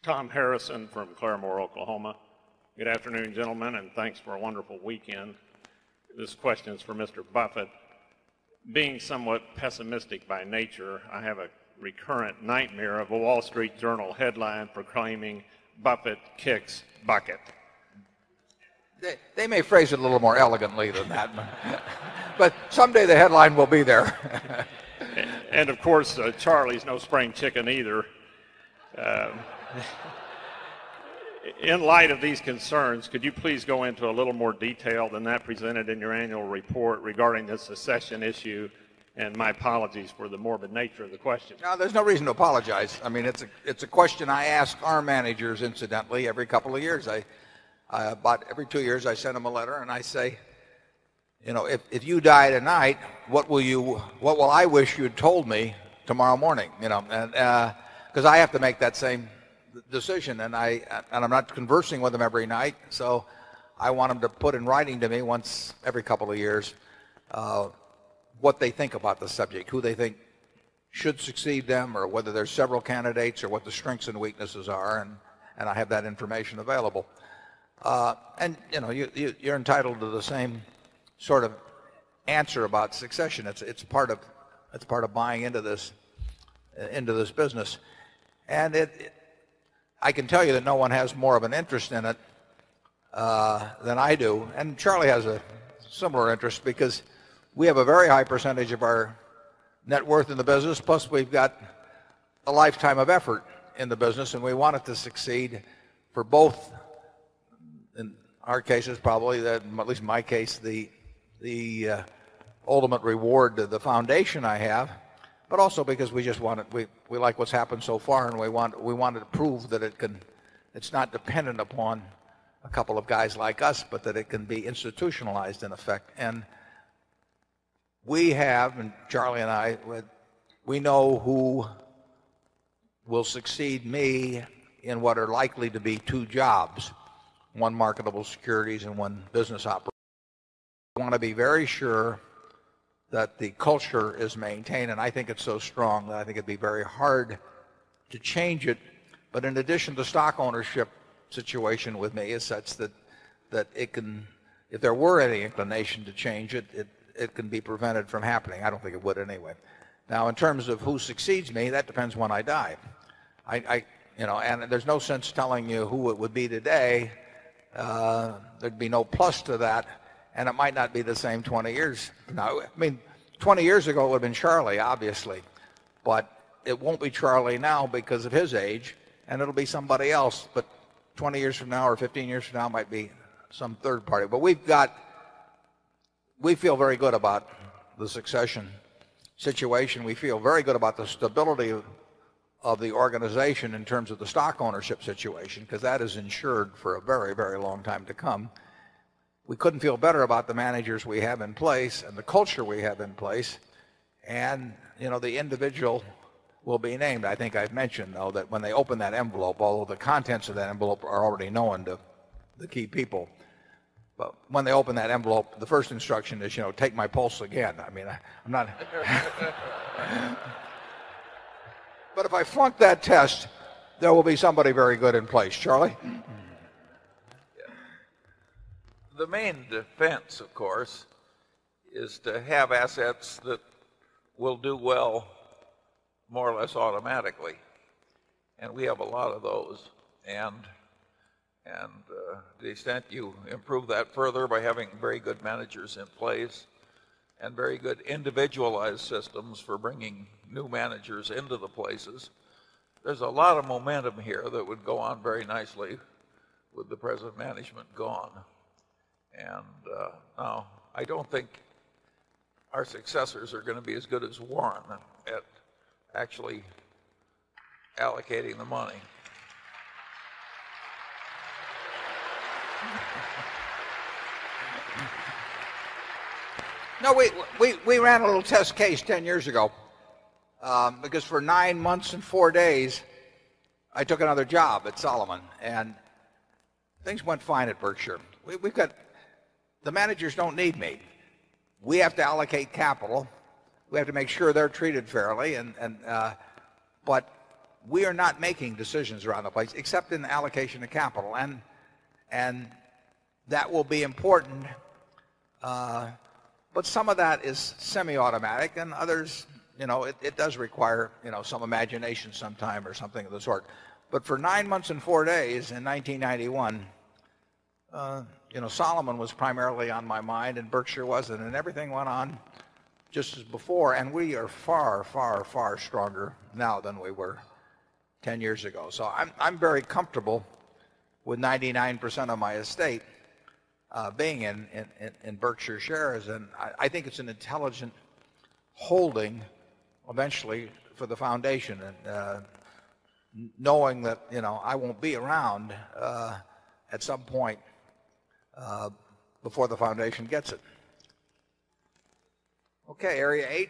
Tom Harrison from Claremore, Oklahoma. Good afternoon, gentlemen, and thanks for a wonderful weekend. This question is for Mr. Buffett. Being somewhat pessimistic by nature, I have a recurrent nightmare of a Wall Street Journal headline proclaiming Buffett kicks bucket. They may phrase it a little more elegantly than that, but someday the headline will be there. And of course, Charlie's no spring chicken either. In light of these concerns, could you please go into a little more detail than that presented in your annual report regarding the secession issue? And my apologies for the morbid nature of the question. No, there's no reason to apologize. I mean, it's a question I ask our managers, incidentally, every couple of years. About every 2 years, I send them a letter and I say, you know, if you die tonight, what will I wish you'd told me tomorrow morning? You know, and because I have to make that same decision, and I'm not conversing with them every night, so I want them to put in writing to me once every couple of years what they think about the subject, who they think should succeed them, or whether there's several candidates, or what the strengths and weaknesses are, and I have that information available. And you know, you're entitled to the same sort of answer about succession. It's part of buying into this business, and I can tell you that no one has more of an interest in it than I do, and Charlie has a similar interest because we have a very high percentage of our net worth in the business, plus we've got a lifetime of effort in the business, and we want it to succeed for both. In our cases, probably, at least in my case, the ultimate reward to the foundation I have, but also because we just want it. We like what's happened so far, and we wanted to prove that it's not dependent upon a couple of guys like us, but that it can be institutionalized in effect. And we have, and Charlie and I, we know who will succeed me in what are likely to be two jobs, one marketable securities and one business operation. We want to be very sure that the culture is maintained, and I think it's so strong that I think it'd be very hard to change it. But in addition, the stock ownership situation with me is such that it can, if there were any inclination to change it, it can be prevented from happening. I don't think it would anyway. Now, in terms of who succeeds me, that depends when I die. You know, and there's no sense telling you who it would be today. There'd be no plus to that, and it might not be the same 20 years. Now, I mean, 20 years ago it would have been Charlie, obviously, but it won't be Charlie now because of his age, and it'll be somebody else. But 20 years from now or 15 years from now it might be some third party. But we feel very good about the succession situation. We feel very good about the stability of the organization in terms of the stock ownership situation, because that is insured for a very, very long time to come. We couldn't feel better about the managers we have in place and the culture we have in place. And, you know, the individual will be named. I think I've mentioned, though, that when they open that envelope, although the contents of that envelope are already known to the key people, but when they open that envelope, the first instruction is, you know, take my pulse again. I mean, I'm not... But if I flunk that test, there will be somebody very good in place. Charlie? The main defense, of course, is to have assets that will do well more or less automatically. And we have a lot of those. And to the extent you improve that further by having very good managers in place and very good individualized systems for bringing new managers into the places, there's a lot of momentum here that would go on very nicely with the present management gone. And now, I don't think our successors are going to be as good as Warren at actually allocating the money. No, we ran a little test case 10 years ago because for 9 months and 4 days, I took another job at Solomon, and things went fine at Berkshire. We've got, the managers don't need me. We have to allocate capital. We have to make sure they're treated fairly, but we are not making decisions around the place except in the allocation of capital, and that will be important. But some of that is semi-automatic, and others, it does require, some imagination sometime or something of the sort. But for 9 months and 4 days in 1991, Solomon was primarily on my mind, and Berkshire wasn't, and everything went on just as before. And we are far, far, far stronger now than we were 10 years ago. So I'm very comfortable with 99% of my estate being in Berkshire shares, and I think it's an intelligent holding eventually for the foundation, and knowing that I won't be around at some point before the foundation gets it. Okay, area 8.